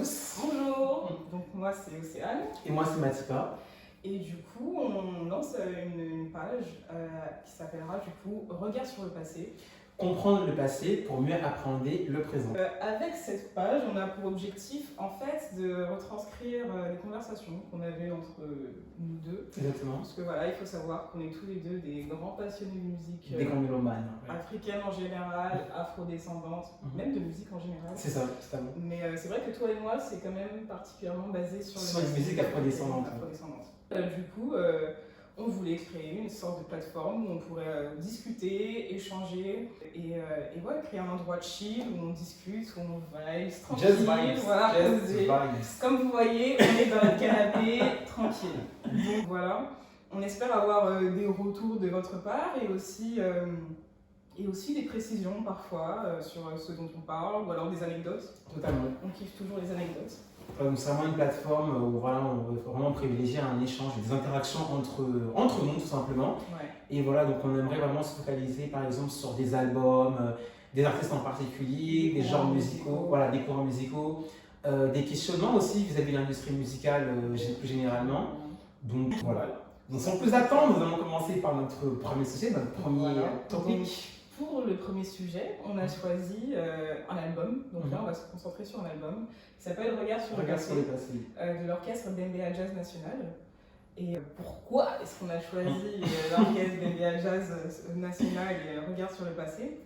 tous. Bonjour, donc moi c'est Océane. Et moi c'est Matika. Et du coup on lance une page qui s'appellera du coup Regard sur le passé. Comprendre le passé pour mieux appréhender le présent. Avec cette page, on a pour objectif en fait de retranscrire les conversations qu'on avait entre nous deux. Exactement. Parce que voilà, il faut savoir qu'on est tous les deux des grands passionnés de musique. Des grands mélomanes. Africaine en général, afro-descendante, même de musique en général. C'est ça, totalement. Mais c'est vrai que toi et moi, c'est quand même particulièrement basé sur la musique afro-descendante. Du coup, on voulait créer une sorte de plateforme où on pourrait discuter, échanger et ouais, créer un endroit chill où on discute, où on vibe, tranquille. Just vibes. Voilà, Just vibes. Comme vous voyez, on est dans le canapé, tranquille. Donc voilà, on espère avoir des retours de votre part et aussi des précisions parfois sur ce dont on parle, ou alors des anecdotes. Totalement. On kiffe toujours les anecdotes. Donc c'est vraiment une plateforme où voilà, on veut vraiment privilégier un échange, des interactions entre nous tout simplement. Ouais. Et voilà, donc on aimerait vraiment se focaliser par exemple sur des albums, des artistes en particulier, des genres musicaux, voilà, des courants musicaux, des questionnements aussi vis-à-vis de l'industrie musicale plus généralement. Donc voilà. Donc sans plus attendre, nous allons commencer par notre premier sujet, notre premier topic. Pour le premier sujet, on a choisi un album, donc là on va se concentrer sur un album qui s'appelle Regard sur le passé de l'orchestre Bembéa Jazz National. Et pourquoi est-ce qu'on a choisi l'orchestre Bembéa Jazz National et Regard sur le passé?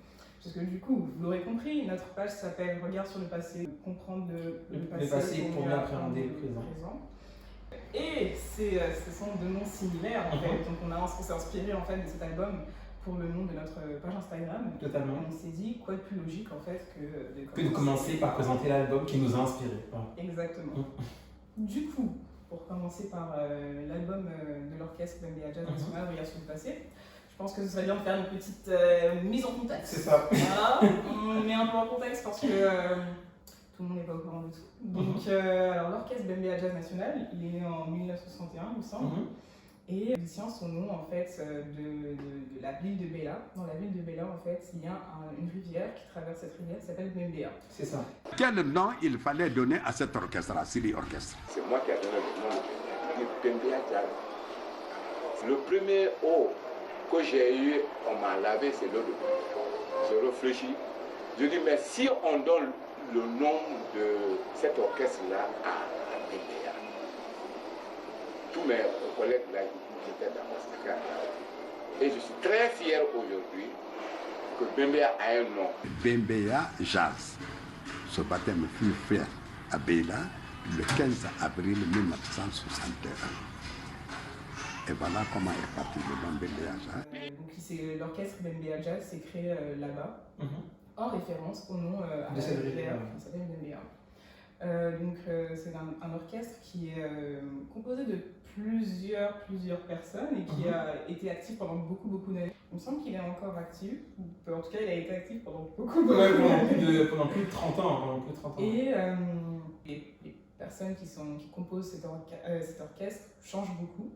Parce que du coup, vous l'aurez compris, notre page s'appelle Regard sur le passé, comprendre le passé pour mieux appréhender le présent. Et ce sont deux noms similaires en fait, donc on s'est inspiré en fait de cet album pour le nom de notre page Instagram. Totalement. On s'est dit quoi de plus logique en fait que de commencer par présenter l'album qui nous a inspirés. Voilà. Exactement. Du coup, pour commencer par l'album de l'orchestre Bembéa Jazz National, Regard sur le passé, je pense que ce serait bien de faire une petite mise en contexte. C'est ça. Voilà, on met un peu en contexte parce que tout le monde n'est pas au courant de tout. Donc, alors, l'orchestre Bembéa Jazz National, il est né en 1961, il me semble. Et il tient son nom en fait de la ville de Béla. Dans la ville de Béla, en fait, il y a une rivière qui traverse cette rivière qui s'appelle Bembéa. C'est ça. Quel nom il fallait donner à cet orchestre, à Sili Orchestre? C'est moi qui ai donné le nom de Bembéa Jazz. Le premier eau que j'ai eu, on m'a lavé, c'est l'eau de Bembéa. Je réfléchis. Je dis, mais si on donne le nom de cet orchestre-là à Bembéa, tous mes collègues là, ils étaient dans mon secret. Et je suis très fier aujourd'hui que Bembéa a un nom. Bembéa Jazz. Ce baptême fut fait à Béla le 15 avril 1961. Et voilà comment est parti le nom Bembéa Jazz. Donc l'orchestre Bembéa Jazz s'est créé là-bas, en référence au nom de cette rivière qui s'appelle Bembéa. Donc c'est un orchestre qui est composé de plusieurs personnes et qui a été actif pendant beaucoup d'années. Il me semble qu'il est encore actif, en tout cas il a été actif pendant beaucoup d'années. Pendant plus de 30 ans. Et les personnes qui composent cet orchestre changent beaucoup,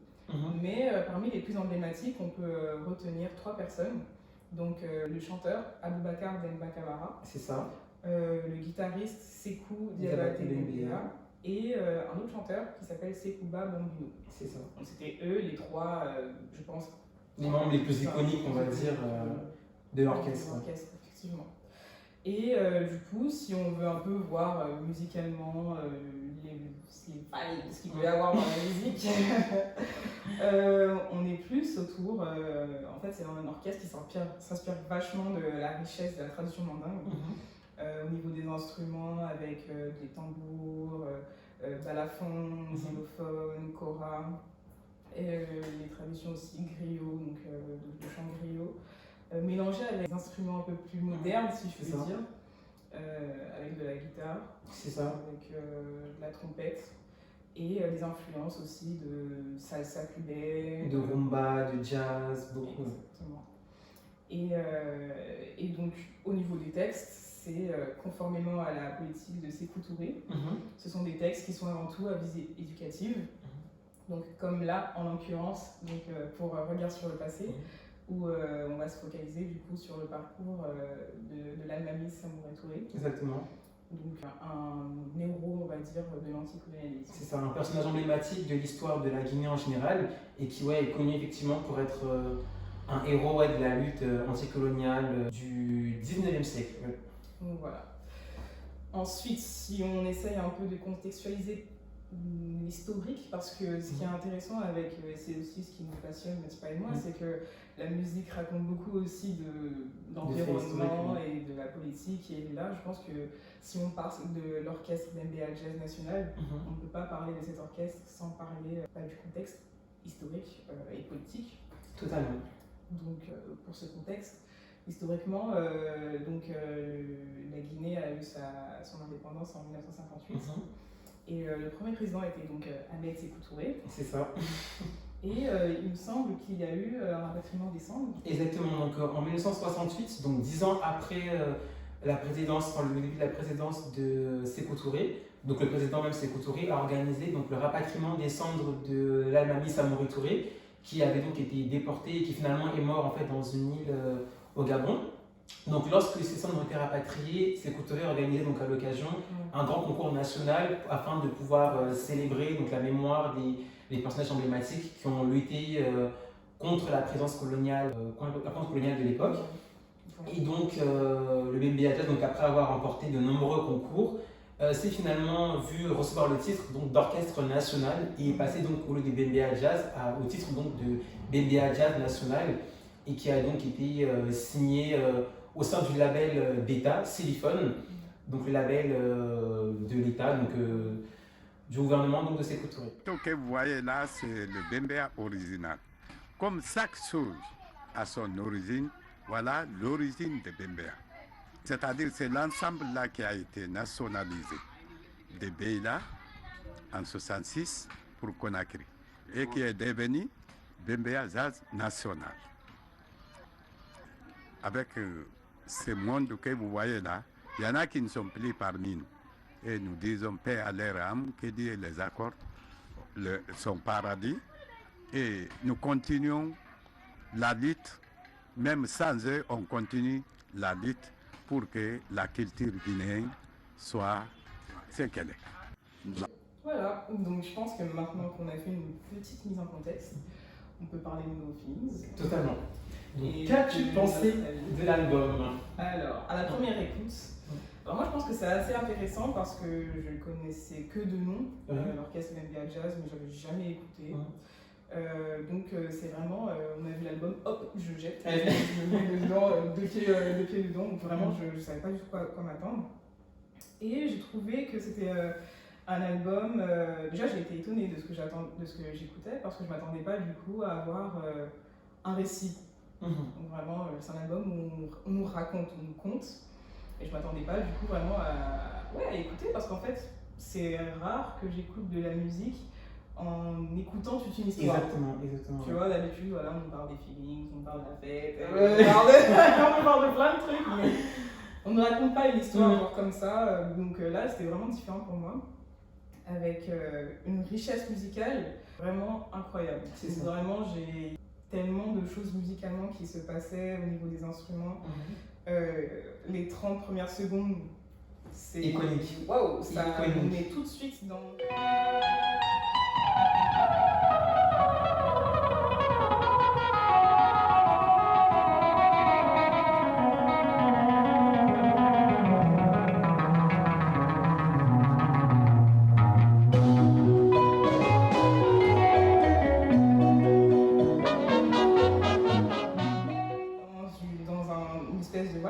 mais parmi les plus emblématiques, on peut retenir 3 personnes. Donc le chanteur Aboubacar Demba Camara. C'est ça. Le guitariste Sekou Diabaté Bembéa et un autre chanteur qui s'appelle Sekouba Bombino. C'est ça. Donc c'était eux les 3, je pense, les membres les plus iconiques, on va dire, de l'orchestre. Effectivement. Et du coup, si on veut un peu voir musicalement ce qu'il peut y avoir dans la musique, on est plus autour. En fait, c'est un orchestre qui s'inspire vachement de la richesse de la tradition mandingue. Au niveau des instruments, avec des tambours, balafons, xylophones, kora, et les traditions aussi griot, donc de chant griot, mélangés avec des instruments un peu plus modernes, si je puis dire, avec de la guitare, avec de la trompette, et des influences aussi de salsa cubaine, de rumba, de jazz, beaucoup. Exactement. Et donc, au niveau des textes, c'est conformément à la politique de Sékou Touré. Ce sont des textes qui sont avant tout à visée éducative. Donc, comme là, en l'occurrence, pour Regard sur le passé, où on va se focaliser du coup sur le parcours de l'Almami Samouray Touré. Exactement. donc un héros, on va dire, de l'anticolonialisme. C'est ça, un personnage emblématique de l'histoire de la Guinée en général et qui est connu effectivement pour être un héros de la lutte anticoloniale du 19e siècle. Ouais. Donc voilà. Ensuite, si on essaye un peu de contextualiser l'historique, parce que ce qui est intéressant avec, c'est aussi ce qui nous passionne, Mathieu et moi, c'est que la musique raconte beaucoup aussi d'environnement et de la politique. Et là, je pense que si on parle de l'orchestre Bembeya Jazz National, on ne peut pas parler de cet orchestre sans parler du contexte historique et politique. Totalement. Donc, pour ce contexte, historiquement, la Guinée a eu son indépendance en 1958. Et le premier président était donc Ahmed Sékou Touré. C'est ça. Et il me semble qu'il y a eu un rapatriement des cendres. Exactement, donc en 1968, donc 10 ans après le début de la présidence de Sékou Touré, donc le président même Sékou Touré a organisé donc, le rapatriement des cendres de l'Almami Samori Touré, qui avait donc été déporté et qui finalement est mort en fait dans une île au Gabon. Donc lorsque ces cendres ont été rapatriées, Sékou Touré a organisé donc à l'occasion un grand concours national afin de pouvoir célébrer donc, la mémoire des personnages emblématiques qui ont lutté contre la présence coloniale, de l'époque. Et donc le Bembeya Jazz, donc après avoir remporté de nombreux concours, s'est finalement vu recevoir le titre d'orchestre national et est passé donc au lieu de Bembeya Jazz au titre donc de Bembeya Jazz National, et qui a donc été signé au sein du label d'État, Céliphone, donc le label de l'État, donc du gouvernement donc de Sékou Touré. Ce que vous voyez là, c'est le Bembeya original. Comme chaque chose a son origine, voilà l'origine de Bembeya. C'est-à-dire c'est l'ensemble là qui a été nationalisé de Beila en 66 pour Conakry et qui est devenu Bembeya Jazz National. Avec ce monde que vous voyez là, il y en a qui ne sont plus parmi nous. Et nous disons paix à leur âme, que Dieu les accorde son paradis. Et nous continuons la lutte, même sans eux, on continue la lutte pour que la culture guinéenne soit ce qu'elle est. Voilà, donc je pense que maintenant qu'on a fait une petite mise en contexte, on peut parler de nos feelings. Totalement. Qu'as-tu pensé de l'album? Alors, à la première écoute, alors moi je pense que c'est assez intéressant parce que je ne connaissais que de nom, l'orchestre Bembeya Jazz, mais je n'avais jamais écouté. Donc c'est vraiment, on a vu l'album, hop, je jette, je mets dedans, deux pieds dedans, donc vraiment je ne savais pas du tout quoi m'attendre. Et j'ai trouvé que c'était un album, déjà j'ai été étonnée de ce que j'écoutais parce que je ne m'attendais pas du coup à avoir un récit. Donc vraiment c'est un album où on nous raconte, on nous conte, et je ne m'attendais pas du coup vraiment à écouter parce qu'en fait c'est rare que j'écoute de la musique en écoutant toute une histoire. Exactement. Tu vois, d'habitude, voilà, on parle des feelings, on parle de la fête, on parle de plein de trucs, mais on ne raconte pas une histoire genre comme ça. Donc là, c'était vraiment différent pour moi, avec une richesse musicale vraiment incroyable. Vraiment, j'ai tellement de choses musicalement qui se passaient au niveau des instruments. Les 30 premières secondes, c'est iconique. Waouh, ça nous met tout de suite dans...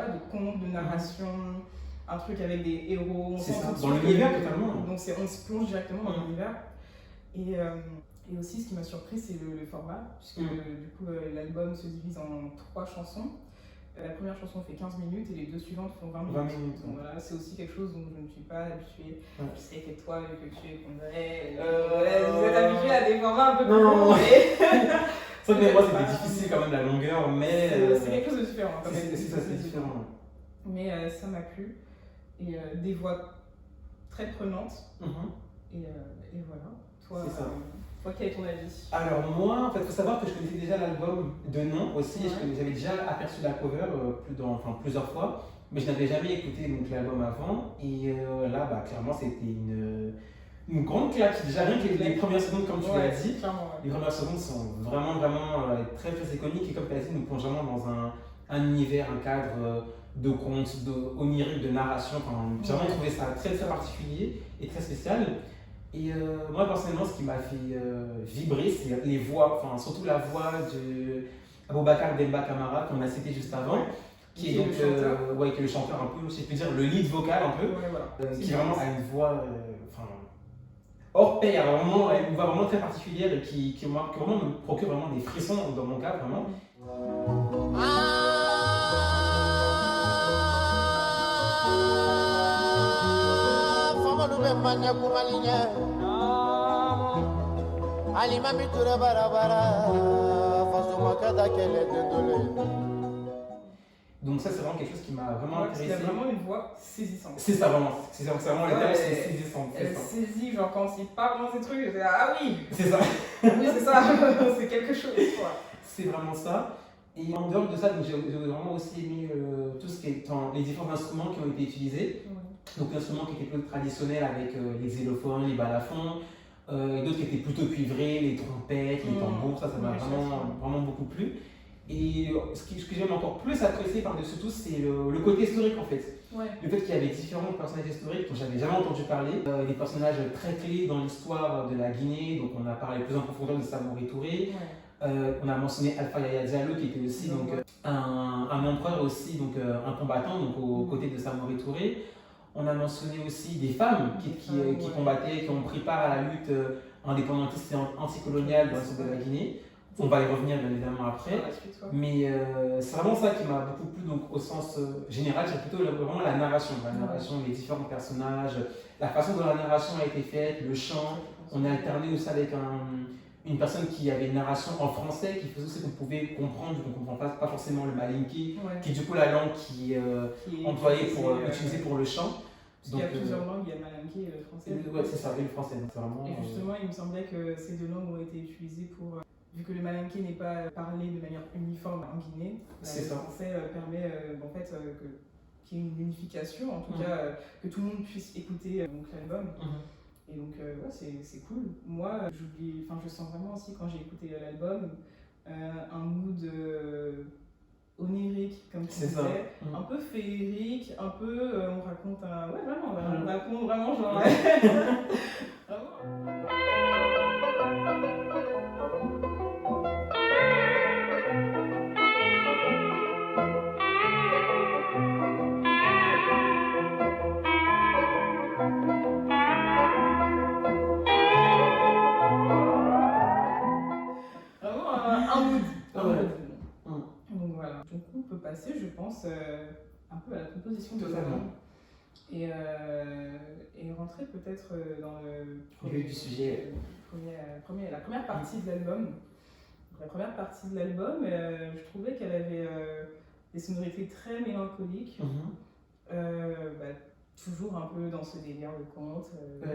de conte, de narration, un truc avec des héros. C'est ça, dans l'univers totalement. Donc on se plonge directement dans l'univers. Et aussi, ce qui m'a surpris, c'est le format, puisque du coup, l'album se divise en 3 chansons. La première chanson fait 15 minutes et les 2 suivantes font 20 minutes. Donc voilà, c'est aussi quelque chose dont je ne suis pas habituée. Je sais que toi, vu que tu es congolais, vous êtes habitué à des formats un peu plus longs. C'est vrai que moi c'était difficile quand même la longueur, mais... C'est quelque chose de différent. C'est différent. Mais ça m'a plu. Et des voix très prenantes. Et voilà. Toi, c'est ça. Toi, quel est ton avis? Alors moi, en fait, il faut savoir que je connaissais déjà l'album de nom aussi, Ouais. j'avais déjà aperçu la cover plusieurs fois, mais je n'avais jamais écouté donc l'album avant, et là, bah, clairement, c'était une grande claque. Déjà rien que les premières secondes, comme tu l'as Ouais, dit, clairement, ouais. les premières secondes sont vraiment très très iconiques, et comme tu l'as dit, nous plongeons vraiment dans un univers, un cadre de conte, onirique, de narration. Enfin, j'ai vraiment trouvé ça très très particulier et très spécial. Et moi personnellement, ce qui m'a fait vibrer, c'est les voix, enfin surtout la voix de Aboubacar Demba Camara qu'on a cité juste avant, qui est donc qui est le chanteur un peu, si je peux dire, le lead vocal un peu, Ouais, voilà. qui vraiment a une voix hors pair, vraiment, une voix vraiment très particulière et qui vraiment me procure vraiment des frissons dans mon cas, vraiment. Donc ça c'est vraiment quelque chose qui m'a vraiment intéressé. Il a vraiment une voix saisissante. C'est ça vraiment, c'est vraiment le terme, c'est saisissant. Elle saisit, genre quand il parle dans ces trucs, je dis ah oui. C'est ça. Oui c'est ça, c'est quelque chose quoi. C'est vraiment ça. Et en dehors de ça, j'ai vraiment aussi aimé tout ce qui est les différents instruments qui ont été utilisés. Donc l'instrument qui était plus traditionnel avec les xylophones, les balafons, et d'autres qui étaient plutôt cuivrés, les trompettes, les tambours, ça m'a vraiment beaucoup plu. Et ce que j'aime encore plus apprécier par-dessus tout, c'est le côté historique en fait. Ouais. Le fait qu'il y avait différents personnages historiques dont j'avais jamais entendu parler, des personnages très clés dans l'histoire de la Guinée, donc on a parlé plus en profondeur de Samori Touré. On a mentionné Alpha Yaya Diallo qui était aussi donc, un empereur aussi, donc un combattant donc, aux côtés de Samori Touré. On a mentionné aussi des femmes qui combattaient, qui ont pris part à la lutte indépendantiste et anticoloniale dans le sud de la Guinée. On va y revenir bien évidemment après. Mais c'est vraiment ça qui m'a beaucoup plu donc, au sens général, c'est plutôt vraiment la narration, les différents personnages, la façon dont la narration a été faite, le chant. On a alterné aussi avec une personne qui avait une narration en français, qui faisait aussi qu'on pouvait comprendre, vu qu'on ne comprend pas forcément le malinké, qui est du coup la langue qui est employée utilisée pour le chant. Parce qu'il y a plusieurs langues, il y a le malinké et le français. Oui, c'est ça, et le français. Donc vraiment, et justement, il me semblait que ces deux langues ont été utilisées pour... vu que le malinké n'est pas parlé de manière uniforme en Guinée, le français permet en fait qu'il y ait une unification, en tout cas que tout le monde puisse écouter l'album. Et donc, c'est cool. Moi, je sens vraiment aussi, quand j'ai écouté l'album, un mood onirique, comme tu disais, un peu féerique, un peu, on raconte un... Ouais, vraiment, on raconte vraiment genre... Vraiment. Donc voilà, donc on peut passer, je pense, un peu à la composition de l'album et rentrer peut-être dans le du sujet. La première partie de l'album. La première partie de l'album, je trouvais qu'elle avait des sonorités très mélancoliques, toujours un peu dans ce délire de conte,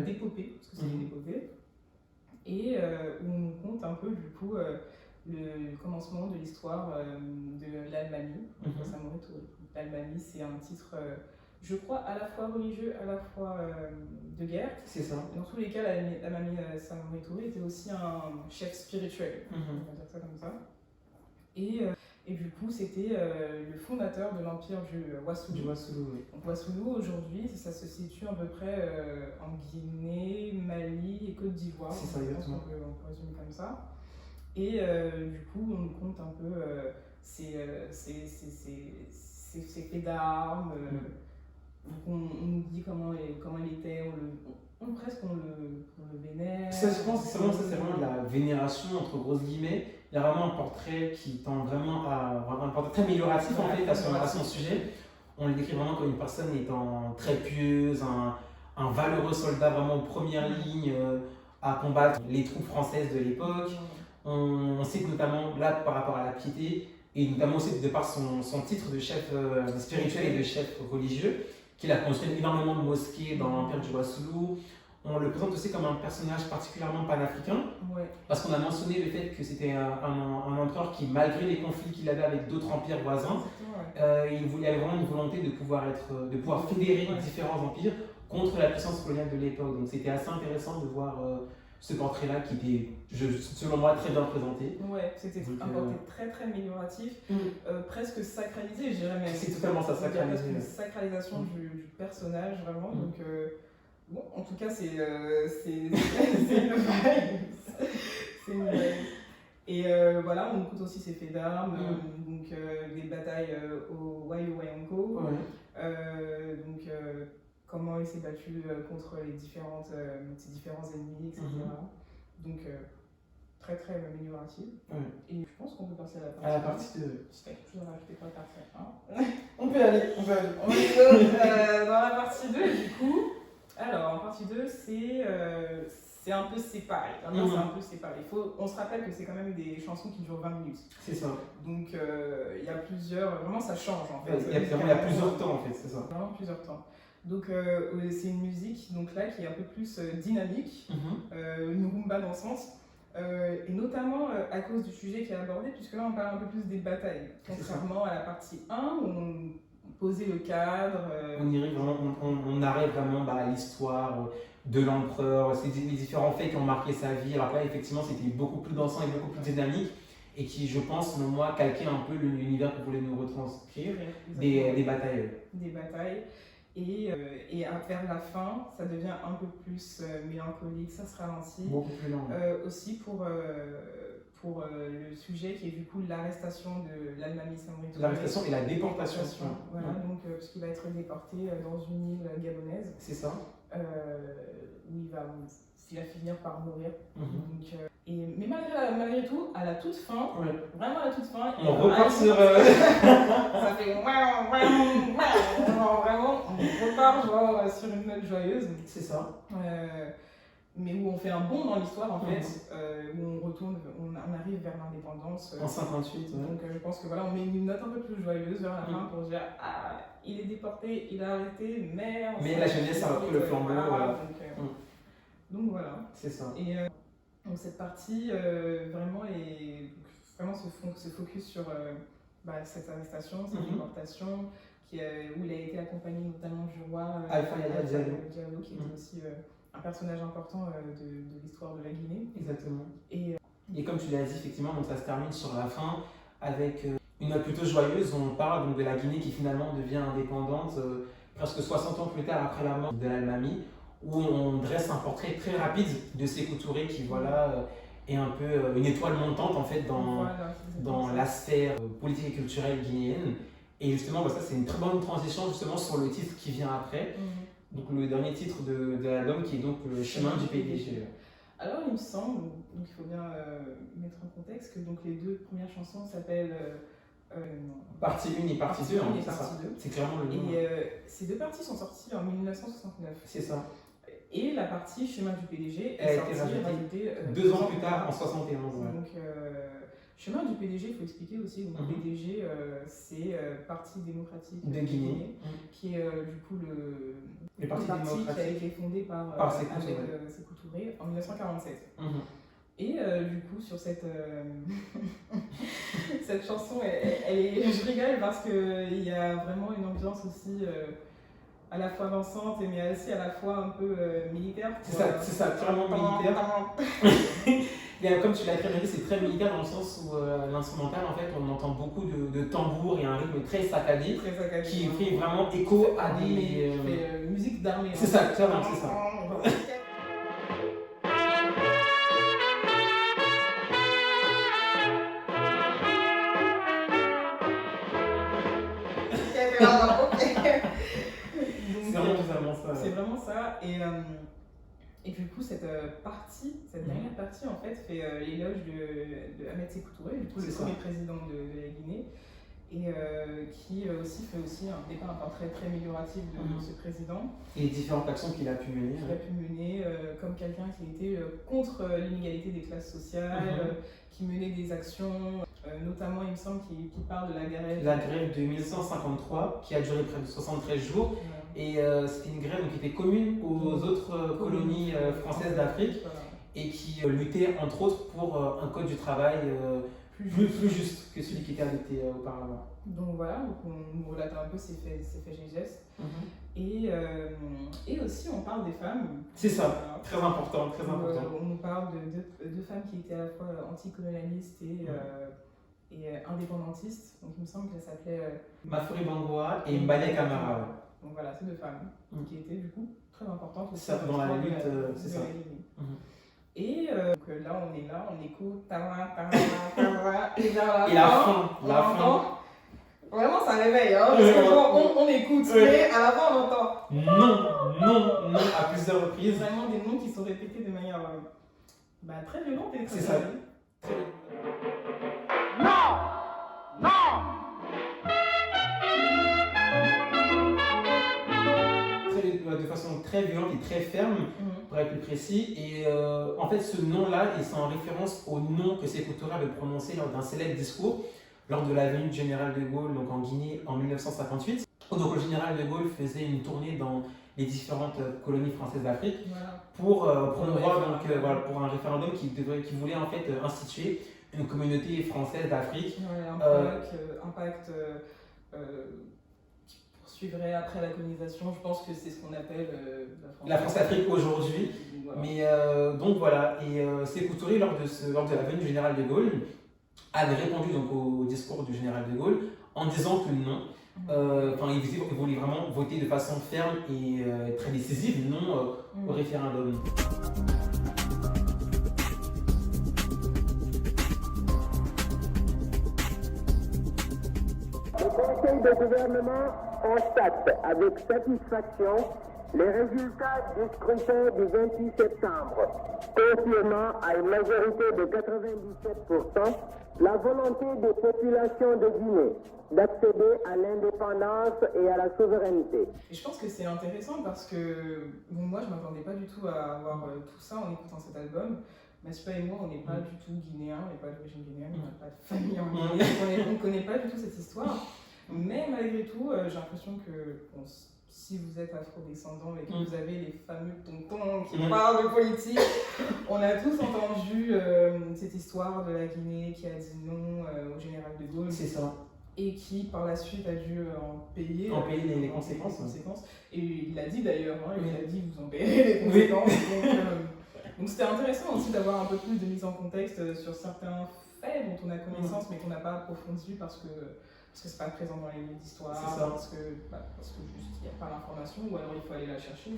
d'épopée, parce que c'est une épopée, et où on nous conte un peu du coup le commencement de l'histoire de l'Almami, de Samori Touré. L'Almami, c'est un titre, je crois, à la fois religieux, à la fois de guerre. C'est ça. Dans tous les cas, l'Almami Samori Touré était aussi un chef spirituel, on va dire ça comme ça. Et du coup, c'était le fondateur de l'empire du Wassoulou. Donc Wassoulou, aujourd'hui, ça se situe à peu près en Guinée, Mali et Côte d'Ivoire. C'est ça, exactement. On peut résumer comme ça. Et du coup, on nous compte un peu ces faits d'armes. On nous dit comment il était, on le vénère. Ça, je pense que c'est vraiment de la vénération, entre grosses guillemets. Il y a vraiment un portrait qui tend vraiment à un portrait très amélioratif en fait à son sujet. On le décrit vraiment comme une personne étant très pieuse, un valeureux soldat vraiment aux premières lignes à combattre les troupes françaises de l'époque. On sait que notamment là par rapport à la piété, et notamment aussi de par son titre de chef spirituel et de chef religieux, qu'il a construit énormément de mosquées dans l'empire du Wassoulou. on le présente aussi comme un personnage particulièrement panafricain, Ouais. parce qu'on a mentionné le fait que c'était un empereur qui, malgré les conflits qu'il avait avec d'autres empires voisins, il avait vraiment une volonté de pouvoir fédérer les différents empires contre la puissance coloniale de l'époque. Donc c'était assez intéressant de voir ce portrait-là qui était, selon moi, très bien présenté. Ouais, c'était un portrait très très amélioratif, presque sacralisé, je dirais même. C'est totalement ça, sacralisé. Presque une sacralisation du personnage, vraiment. Donc, bon, en tout cas, c'est une vibe. C'est une vibe. Et voilà, on écoute aussi ses faits d'armes, donc des batailles au Wayo-Wayanko. Donc, comment il s'est battu contre ses différents ennemis, etc. Donc, très très amélioratif. Et je pense qu'on peut passer à la partie 2. Si tu as quelque chose à rajouter pour la partie 1. On peut y aller. On va dans la partie 2, du coup. Alors, en partie 2, c'est un peu séparé. C'est un peu séparé. On se rappelle que c'est quand même des chansons qui durent 20 minutes. C'est ça. Donc, il y a plusieurs. Vraiment, ça change en fait. Il y a plusieurs temps en fait, c'est ça. Vraiment plusieurs temps. Donc, c'est une musique donc là, qui est un peu plus dynamique, une rumba dans le sens. Et notamment à cause du sujet qui est abordé, puisque là, on parle un peu plus des batailles. Contrairement à la partie 1 où on posait le cadre. On arrive vraiment à l'histoire de l'empereur, c'est les différents faits qui ont marqué sa vie. Alors là, effectivement, c'était beaucoup plus dansant et beaucoup plus dynamique et qui, je pense, selon moi, calquait un peu l'univers qu'on voulait nous retranscrire des batailles. Des batailles. Et vers la fin, ça devient un peu plus mélancolique, ça se ralentit. Beaucoup plus lent. Aussi pour le sujet qui est du coup l'arrestation de l'Almami Samori Touré. L'arrestation et la déportation. Voilà, donc parce qu'il va être déporté dans une île gabonaise. C'est ça. Où il va finir par mourir. Donc, mais malgré tout, à la toute fin, vraiment à la toute fin, on repart sur. Ça fait. Vraiment, on repart sur une note joyeuse. C'est ça. Mais où on fait un bond dans l'histoire en fait, où on arrive vers l'indépendance. En 58. Donc je pense que voilà, on met une note un peu plus joyeuse vers la fin pour dire il est déporté, il est arrêté, mais la jeunesse a repris le flambeau. Donc voilà. C'est ça. Et donc cette partie vraiment se focus sur cette arrestation, cette déportation, où il a été accompagné notamment du roi Alpha Yaya Diallo, qui était aussi un personnage important de l'histoire de la Guinée. Exactement. Et comme tu l'as dit, effectivement, donc ça se termine sur la fin avec une note plutôt joyeuse. On parle donc de la Guinée qui finalement devient indépendante presque 60 ans plus tard après la mort de l'Almami, où on dresse un portrait très rapide de Sékou Touré qui est un peu une étoile montante en fait dans la sphère politique et culturelle guinéenne. Et justement, ça c'est une très bonne transition justement sur le titre qui vient après. Donc le dernier titre de l'album qui est donc Le Chemin du PDG. Alors il me semble, donc il faut bien mettre en contexte que donc les deux premières chansons s'appellent Partie 1 et Partie 2, c'est ça. C'est clairement le nom. Et ces deux parties sont sorties en 1969. C'est ça. Et la partie Chemin du PDG est sortie rajoutée 2 ans plus tard, en 71. Donc Chemin du PDG, il faut expliquer aussi, donc PDG c'est Parti démocratique de Guinée, qui est du coup le parti qui a été fondé par Sékou Touré en 1947. Et du coup, sur cette chanson, je rigole parce qu'il y a vraiment une ambiance aussi à la fois dansante, mais aussi à la fois un peu militaire. C'est ça, clairement militaire. Comme tu l'as dit, c'est très militaire dans le sens où l'instrumental, en fait, on entend beaucoup de tambours et un rythme très saccadé qui fait vraiment écho à des... musique d'armée. C'est ça, clairement, c'est ça. C'est vraiment ça. Et du coup, cette dernière partie, en fait, fait l'éloge de Ahmed Sékou Touré, du coup, le premier président de la Guinée, et qui fait aussi un très très amélioratif de ce président. Et les différentes actions qu'il a pu mener. Comme quelqu'un qui était contre l'inégalité des classes sociales, qui menait des actions notamment il me semble qu'il parle de la grève. La grève de 1953 qui a duré près de 73 jours. Et c'était une grève qui était commune aux autres colonies françaises d'Afrique et qui luttait entre autres pour un code du travail plus juste que celui qui était adopté auparavant. Donc voilà, donc on nous relate un peu ces faits et gestes. Et aussi on parle des femmes. C'est ça, très important, très important. On nous parle de deux femmes qui étaient à la fois anticolonialistes et indépendantistes. Donc il me semble qu'elles s'appelaient Mafuri Bangoa et Mbale Camara. Donc voilà, ces deux femmes qui étaient du coup très importantes aussi ça, dans la lutte, c'est ça. Et donc là on écoute et vers la fin, vraiment ça réveille, hein, parce que on écoute, mais à la fin on entend non à plusieurs reprises. Vraiment des noms qui sont répétés de manière très violente et très c'est ça. Non. De façon très violente et très ferme, pour être plus précis. Et en fait, ce nom-là, c'est en référence au nom que Sékou Touré avait prononcé lors d'un célèbre discours lors de la venue du général de Gaulle donc en Guinée en 1958. Donc le général de Gaulle faisait une tournée dans les différentes colonies françaises d'Afrique pour promouvoir pour un référendum qui voulait en fait instituer une communauté française d'Afrique. Un pacte qui poursuivrait après la colonisation. Je pense que c'est ce qu'on appelle la France-Afrique aujourd'hui. Voilà. Mais donc voilà, et Sékou Touré lors de la venue du général de Gaulle avait répondu donc au discours du général de Gaulle en disant que non. Il voulait vraiment voter de façon ferme et très décisive non au référendum. Le Conseil de gouvernement constate avec satisfaction les résultats du scrutin du 28 septembre, confirmant à une majorité de 97% la volonté des populations de Guinée d'accéder à l'indépendance et à la souveraineté. Et je pense que c'est intéressant parce que moi je ne m'attendais pas du tout à avoir tout ça en écoutant cet album. Matipa et moi on n'est pas du tout guinéens, on n'est pas d'origine guinéenne, on n'a pas de famille en Guinée, on ne connaît pas du tout cette histoire. Mais malgré tout, j'ai l'impression que si vous êtes afro-descendant et que vous avez les fameux tontons qui parlent de politique, on a tous entendu cette histoire de la Guinée qui a dit non au général de Gaulle. C'est ça. Et qui par la suite a dû en payer les conséquences. Et il l'a dit d'ailleurs, il a dit vous en payerez les conséquences. Donc c'était intéressant aussi d'avoir un peu plus de mise en contexte sur certains faits dont on a connaissance mais qu'on n'a pas approfondi parce que c'est pas présent dans les livres d'histoire, parce que juste il n'y a pas l'information ou alors il faut aller la chercher.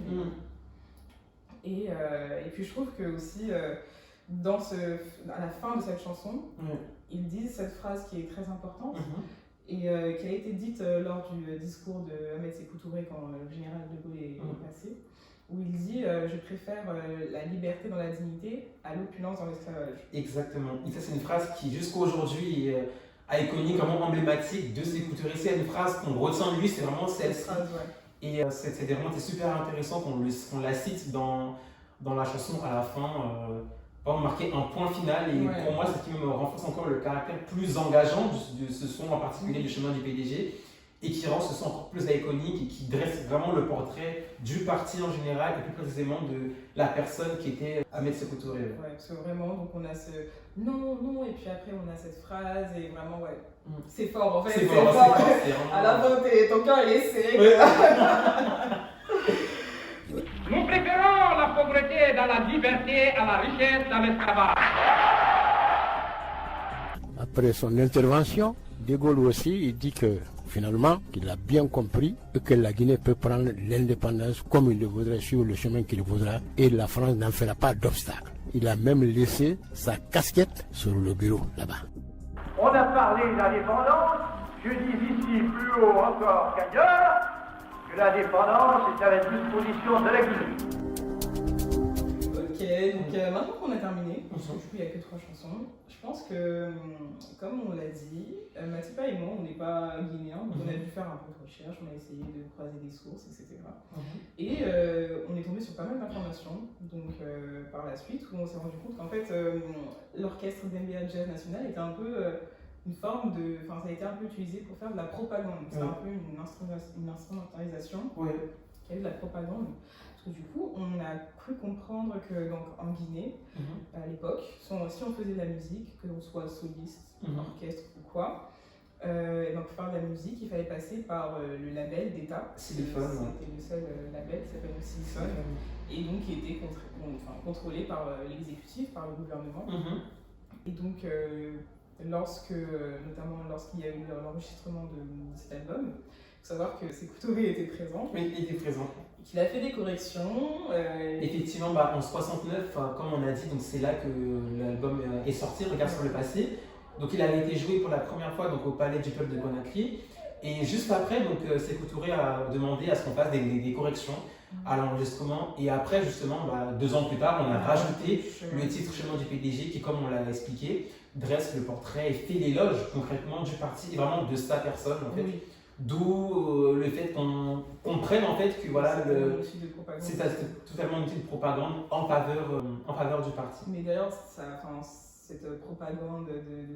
Et puis je trouve que aussi à la fin de cette chanson, ils disent cette phrase qui est très importante et qui a été dite lors du discours de Ahmed Sékou Touré quand le général de Gaulle est passé, où il dit je préfère la liberté dans la dignité à l'opulence dans l'esclavage. Exactement. Et ça c'est une phrase qui jusqu'à aujourd'hui est iconique, vraiment emblématique de Sékou Touré. C'est une phrase qu'on retient de lui, c'est vraiment celle-ci. Et c'est vraiment super intéressant qu'on la cite dans la chanson à la fin. Pour marquer un point final et pour moi c'est ce qui me renforce encore le caractère plus engageant de ce son en particulier du chemin du PDG et qui rend ce son encore plus iconique et qui dresse vraiment le portrait du parti en général et plus précisément de la personne qui était Ahmed Sékou Touré. Ouais, parce que vraiment donc on a ce non et puis après on a cette phrase et vraiment c'est fort en fait. C'est fort. À la fin ton cœur il est serré. Nous préférons la pauvreté dans la liberté à la richesse dans l'esclavage. Après son intervention, De Gaulle aussi, il dit que finalement, qu'il a bien compris que la Guinée peut prendre l'indépendance comme il le voudrait sur le chemin qu'il voudra et la France n'en fera pas d'obstacle. Il a même laissé sa casquette sur le bureau là-bas. On a parlé d'indépendance, je dis ici plus haut encore qu'ailleurs, que l'indépendance est à la disposition de la Guinée. Ok, donc maintenant qu'on a terminé, parce que du coup il n'y a que 3 chansons, je pense que, comme on l'a dit, Matipa et moi on n'est pas guinéens, donc on a dû faire un peu de recherche, on a essayé de croiser des sources, etc. Et on est tombé sur pas mal d'informations, donc par la suite, où on s'est rendu compte qu'en fait l'orchestre d'NBA Jazz National était un peu une forme de. Enfin, ça a été un peu utilisé pour faire de la propagande. C'est un peu une instrumentalisation qui a eu de la propagande. Parce que du coup, on a cru comprendre que donc, en Guinée, à l'époque, si on faisait de la musique, que l'on soit soliste, orchestre ou quoi, et donc pour faire de la musique, il fallait passer par le label d'État. Silicone. C'était le seul label qui s'appelle Silicone. Et donc qui était contrôlé par l'exécutif, par le gouvernement. Et donc, notamment lorsqu'il y a eu l'enregistrement de cet album, il faut savoir que Sékou Touré était présent. Oui, il était présent. Qu'il a fait des corrections. Effectivement, en 69, comme on a dit, donc c'est là que l'album est sorti, Regarde sur le passé. Donc il avait été joué pour la première fois donc, au Palais du Peuple de Conakry. Et juste après, donc Sékou Touré a demandé à ce qu'on fasse des corrections à l'enregistrement. Et après, justement, 2 ans plus tard, on a rajouté le titre Chemin du PDG qui, comme on l'a expliqué, dresse le portrait et fait l'éloge concrètement du parti et vraiment de sa personne en fait. D'où le fait qu'on comprenne en fait que voilà, c'est totalement une outil de propagande en faveur du parti. Mais d'ailleurs, cette propagande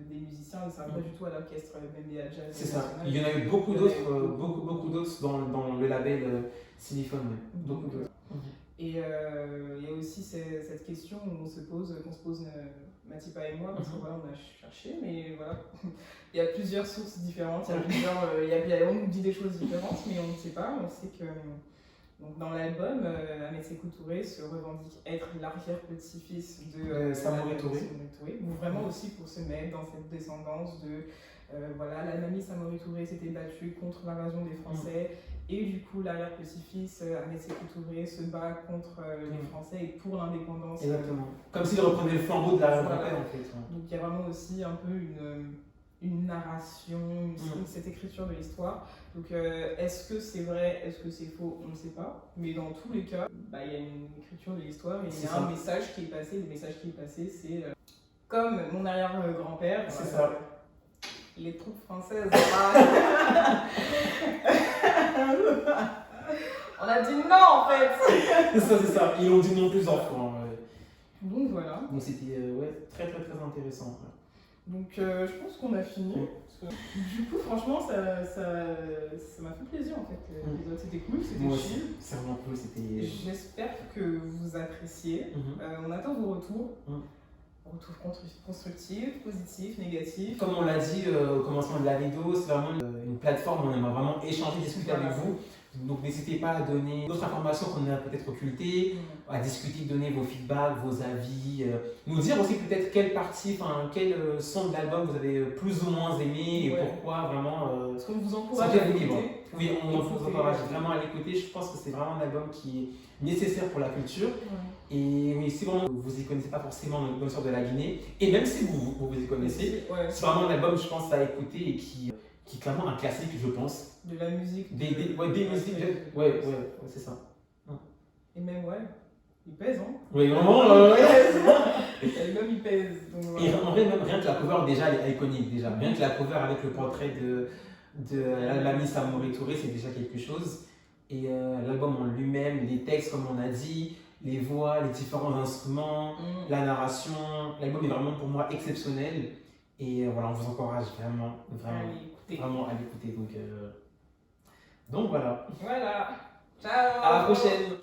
des musiciens ne sert pas du tout à l'orchestre Bembéya Jazz. C'est ça. Il y en a eu beaucoup d'autres dans le label Silicone. Beaucoup d'autres. Et il y a aussi cette question qu'on se pose Matipa et moi, parce que voilà, on a cherché, mais voilà, il y a plusieurs sources différentes, on nous dit des choses différentes, mais on ne sait pas. On sait que donc, dans l'album, Ahmed Sékou Touré se revendique être l'arrière-petit-fils de Samori Touré. Donc vraiment aussi pour se mettre dans cette descendance de voilà, la mamie Samori Touré s'était battue contre l'invasion des Français. Et du coup, l'arrière-petit-fils, Ahmed Sékou Touré, se bat contre les Français et pour l'indépendance. Exactement. Comme s'il reprenait le flambeau de l'arrière-grand-père, en fait. Donc il y a vraiment aussi un peu une narration, cette écriture de l'histoire. Donc est-ce que c'est vrai, est-ce que c'est faux, on ne sait pas. Mais dans tous les cas, il y a une écriture de l'histoire et il y a un message qui est passé. Le message qui est passé, c'est comme mon arrière-grand-père. C'est ça. Les troupes françaises. On a dit non en fait. C'est ça. Ils ont dit non plusieurs fois. Donc voilà. Donc c'était très intéressant. Donc je pense qu'on a fini. Du coup franchement ça m'a fait plaisir en fait. L'épisode c'était cool, c'était chill. C'est vraiment cool, c'était. J'espère que vous appréciez. On attend vos retours. Retours constructifs, positifs, négatifs. Comme on l'a dit au commencement de la vidéo, c'est vraiment une plateforme où on aimerait vraiment échanger, discuter avec vous. Donc n'hésitez pas à donner d'autres informations qu'on a peut-être occultées, à discuter, donner vos feedbacks, vos avis, nous dire aussi peut-être quelle partie, quel son de l'album vous avez plus ou moins aimé et pourquoi vraiment. Parce qu'on vous encourage à l'écouter. Oui, on vous encourage vraiment à l'écouter. Je pense que c'est vraiment un album qui est nécessaire pour la culture. Et oui, si vraiment vous y connaissez pas forcément le bonne sort de la Guinée, et même si vous y connaissez, c'est vraiment un album, je pense, à écouter et qui est clairement un classique, je pense. De la musique. Des musiques. C'est ça. Et même, il pèse, hein. Oui, vraiment, L'album, il pèse. Donc, voilà. Et en vrai, même rien que la cover, déjà, elle est iconique, déjà. Rien que la cover avec le portrait de l'ami Samori Touré, c'est déjà quelque chose. Et l'album en lui-même, les textes, comme on a dit, les voix, les différents instruments, la narration, l'album est vraiment pour moi exceptionnel. Et voilà, on vous encourage vraiment à l'écouter. Donc voilà. Voilà. Ciao. À la prochaine.